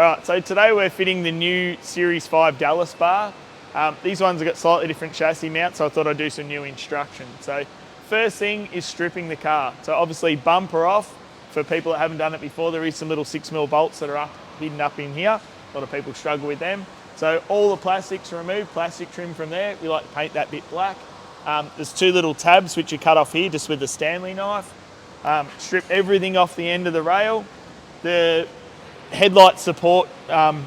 Alright, so today we're fitting the new Series 5 Dallas bar. These ones have got slightly different chassis mounts, so I thought I'd do some new instructions. So first thing is stripping the car. So obviously bumper off. For people that haven't done it before, there is some little 6mm bolts that are hidden up in here. A lot of people struggle with them. So all the plastics are removed, plastic trim from there. We like to paint that bit black. There's two little tabs which are cut off here just with a Stanley knife. Strip everything off the end of the rail. The headlight support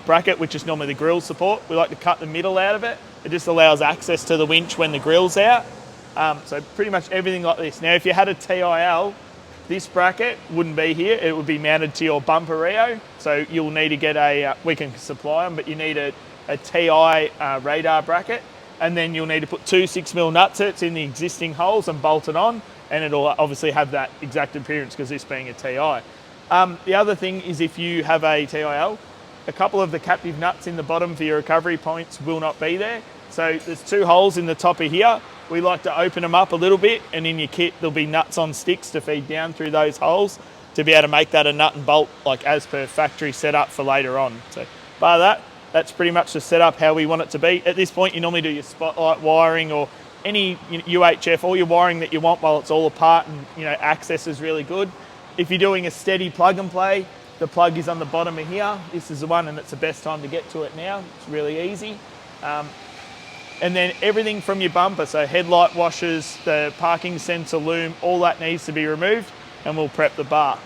bracket, which is normally the grille support, we like to cut the middle out of it. It just allows access to the winch when the grille's out. So pretty much everything like this. Now if you had a TIL, this bracket wouldn't be here, it would be mounted to your bumper Rio. So you'll need to get a, we can supply them, but you need a TI radar bracket, and then you'll need to put two 6mm nutsets in the existing holes and bolt it on, and it'll obviously have that exact appearance because this being a TI. The other thing is if you have a TIL, a couple of the captive nuts in the bottom for your recovery points will not be there. So there's two holes in the top of here. We like to open them up a little bit, and in your kit there'll be nuts on sticks to feed down through those holes to be able to make that a nut and bolt like as per factory setup for later on. So bar that, that's pretty much the setup how we want it to be. At this point you normally do your spotlight wiring or any UHF, all your wiring that you want while it's all apart and access is really good. If you're doing a steady plug and play, the plug is on the bottom of here. This is the one, and it's the best time to get to it now. It's really easy. And then everything from your bumper, so headlight washers, the parking sensor loom, all that needs to be removed, and we'll prep the bar.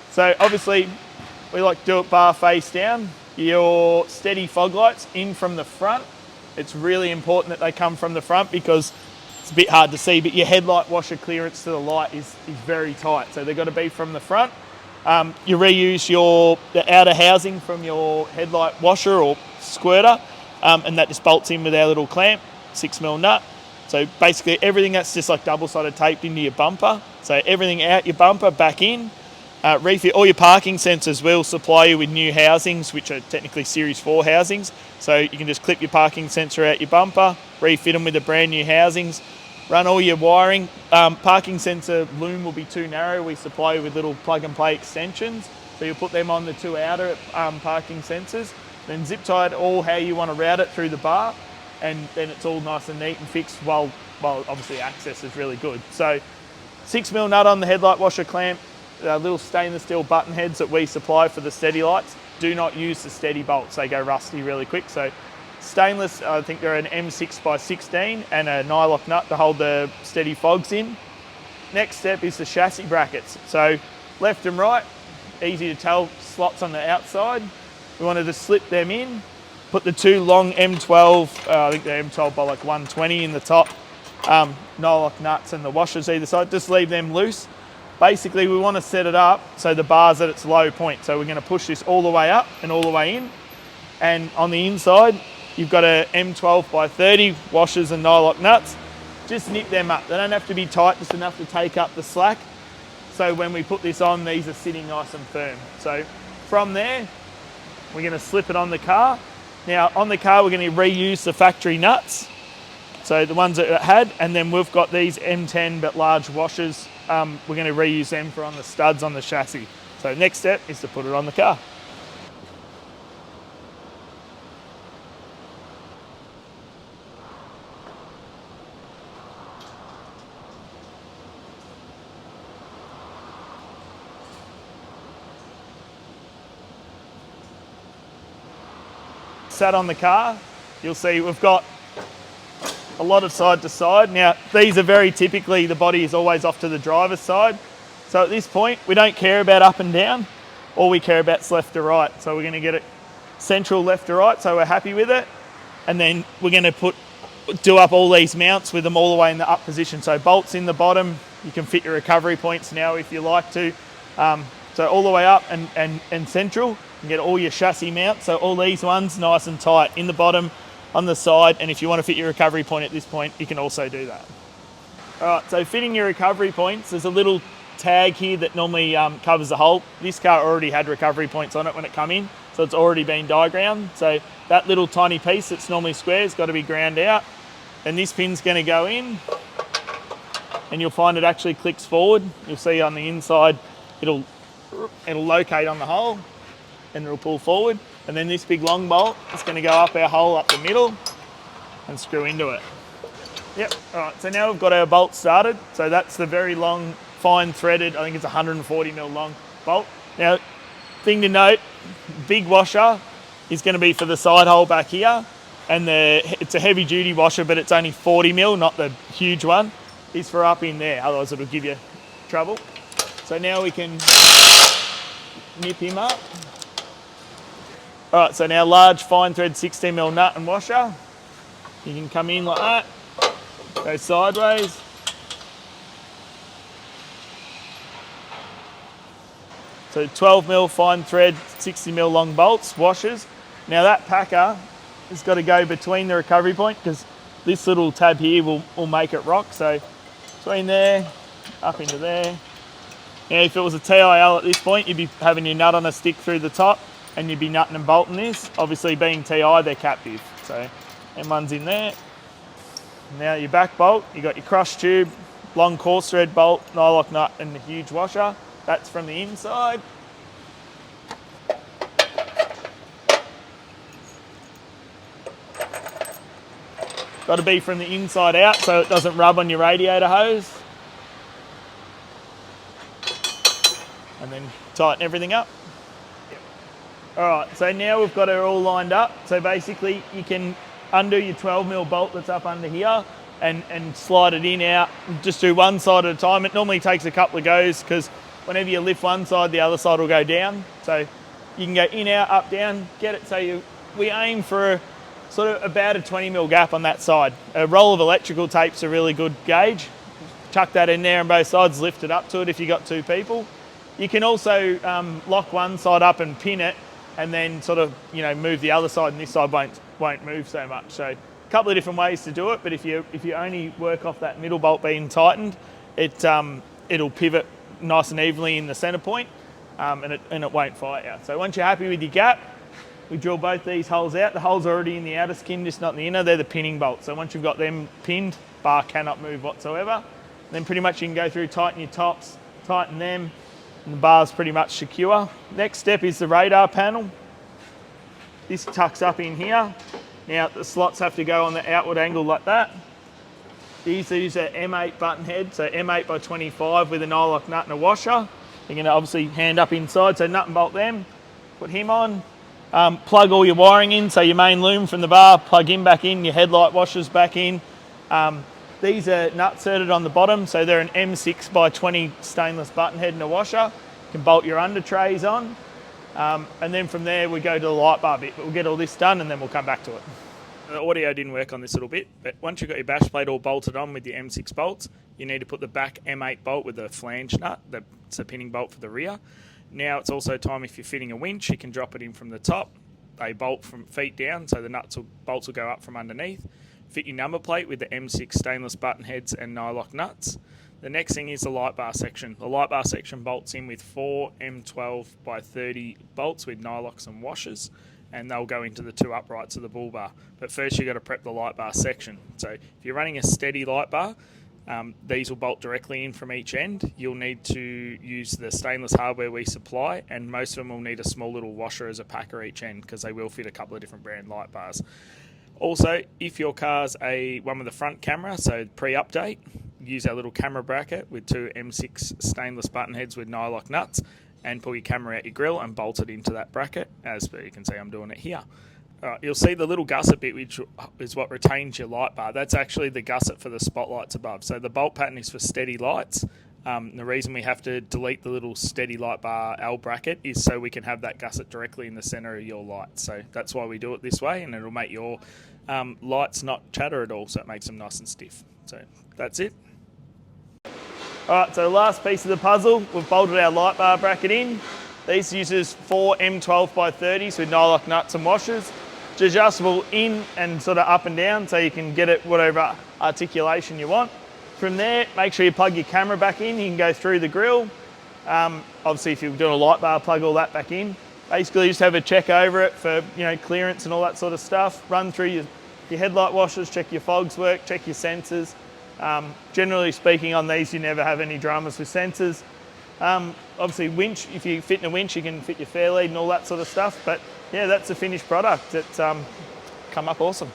So obviously, we like to do it bar face down. Your steady fog lights in from the front. It's really important that they come from the front because it's a bit hard to see, but your headlight washer clearance to the light is very tight, so they've got to be from the front. You reuse the outer housing from your headlight washer or squirter, and that just bolts in with our little clamp, 6mm nut. So basically everything that's just like double-sided taped into your bumper. So everything out your bumper, back in. Refit all your parking sensors. We'll supply you with new housings, which are technically Series 4 housings. So you can just clip your parking sensor out your bumper, refit them with the brand new housings, run all your wiring. Parking sensor loom will be too narrow. We supply you with little plug and play extensions. So you'll put them on the two outer parking sensors, then zip tie it all how you want to route it through the bar, and then it's all nice and neat and fixed while obviously access is really good. So 6mm nut on the headlight washer clamp, little stainless steel button heads that we supply for the steady lights. Do not use the steady bolts, they go rusty really quick. So stainless, I think they're an M6x16 and a nylock nut to hold the steady fogs in. Next step is the chassis brackets. So left and right, easy to tell, slots on the outside. We wanted to slip them in, put the two long M12, I think they're M12 by like 120 in the top, nylock nuts and the washers either side, just leave them loose. Basically we want to set it up so the bar's at its low point. So we're going to push this all the way up and all the way in. And on the inside, you've got a M12 by 30 washers and nylock nuts. Just nip them up. They don't have to be tight, just enough to take up the slack. So when we put this on, these are sitting nice and firm. So from there, we're going to slip it on the car. Now on the car, we're going to reuse the factory nuts. So the ones that it had, and then we've got these M10 but large washers. We're going to reuse them for on the studs on the chassis. So next step is to put it on the car. Sat on the car, you'll see we've got a lot of side to side. Now these are very typically, the body is always off to the driver's side. So at this point we don't care about up and down, all we care about is left to right. So we're going to get it central left to right, so we're happy with it. And then we're going to do up all these mounts with them all the way in the up position. So bolts in the bottom, you can fit your recovery points now if you like to. So all the way up and central, you get all your chassis mounts. So all these ones nice and tight in the bottom, on the side, and if you want to fit your recovery point at this point, you can also do that. All right, so fitting your recovery points, there's a little tag here that normally covers the hole. This car already had recovery points on it when it come in, so it's already been diagrammed. So that little tiny piece that's normally square has got to be ground out, and this pin's going to go in, and you'll find it actually clicks forward. You'll see on the inside, it'll locate on the hole. and it'll pull forward. And then this big long bolt is going to go up our hole up the middle and screw into it. Yep, all right, so now we've got our bolt started. So that's the very long, fine threaded, I think it's 140mm long bolt. Now, thing to note, big washer is going to be for the side hole back here, and it's a heavy duty washer, but it's only 40mm, not the huge one, is for up in there, otherwise it'll give you trouble. So now we can nip him up. All right, so now large fine thread 16mm nut and washer. You can come in like that, go sideways. So 12mm fine thread, 60mm long bolts, washers. Now that packer has got to go between the recovery point because this little tab here will make it rock. So between there, up into there. Now if it was a TIL at this point, you'd be having your nut on a stick through the top and you'd be nutting and bolting this. Obviously being TI, they're captive. So M1's in there. Now your back bolt, you got your cross tube, long coarse thread bolt, nylock nut and the huge washer. That's from the inside. Got to be from the inside out so it doesn't rub on your radiator hose. And then tighten everything up. All right, so now we've got it all lined up. So basically you can undo your 12mm bolt that's up under here and slide it in out. Just do one side at a time. It normally takes a couple of goes because whenever you lift one side, the other side will go down. So you can go in, out, up, down, get it. So we aim for sort of about a 20mm gap on that side. A roll of electrical tape's a really good gauge. Chuck that in there on both sides, lift it up to it if you've got two people. You can also lock one side up and pin it and then sort of, move the other side and this side won't move so much. So a couple of different ways to do it, but if you only work off that middle bolt being tightened, it'll pivot nice and evenly in the centre point, and it won't fight you. So once you're happy with your gap, we drill both these holes out. The holes are already in the outer skin, just not in the inner. They're the pinning bolts. So once you've got them pinned, bar cannot move whatsoever. And then pretty much you can go through, tighten your tops, tighten them, and the bar's pretty much secure. Next step is the radar panel. This tucks up in here. Now the slots have to go on the outward angle like that. These are M8 button head, so M8 by 25 with a nylock nut and a washer. You're going to obviously hand up inside, so nut and bolt them. Put him on. Plug all your wiring in, so your main loom from the bar, plug him back in, your headlight washers back in. These are nut inserted on the bottom, so they're an M6 by 20 stainless button head and a washer. You can bolt your under trays on. And then from there we go to the light bar bit, but we'll get all this done and then we'll come back to it. The audio didn't work on this little bit, but once you've got your bash plate all bolted on with your M6 bolts, you need to put the back M8 bolt with the flange nut, that's a pinning bolt for the rear. Now it's also time, if you're fitting a winch, you can drop it in from the top. They bolt from feet down, so the bolts will go up from underneath. Fit your number plate with the M6 stainless button heads and nylock nuts. The next thing is the light bar section. The light bar section bolts in with 4 M12 by 30 bolts with nylocks and washers, and they'll go into the two uprights of the bull bar. But first you've got to prep the light bar section. So if you're running a steady light bar, these will bolt directly in from each end. You'll need to use the stainless hardware we supply, and most of them will need a small little washer as a packer each end because they will fit a couple of different brand light bars. Also, if your car's one with a front camera, so pre-update, use our little camera bracket with 2 M6 stainless button heads with nylock nuts and pull your camera out your grill and bolt it into that bracket. As you can see, I'm doing it here. You'll see the little gusset bit, which is what retains your light bar. That's actually the gusset for the spotlights above. So the bolt pattern is for steady lights. The reason we have to delete the little steady light bar L bracket is so we can have that gusset directly in the center of your light. So that's why we do it this way, and it'll make your lights not chatter at all, so it makes them nice and stiff. So that's it. Alright, so the last piece of the puzzle, we've bolted our light bar bracket in. These uses 4 M12 by 30s with nylock nuts and washers. It's adjustable in and sort of up and down, so you can get it whatever articulation you want. From there, make sure you plug your camera back in. You can go through the grill. Obviously, if you're doing a light bar, plug all that back in. Basically, just have a check over it for clearance and all that sort of stuff. Run through your headlight washers, check your fogs work, check your sensors. Generally speaking, on these, you never have any dramas with sensors. Obviously winch, if you fit in a winch, you can fit your fair lead and all that sort of stuff. But yeah, that's a finished product. It's come up awesome.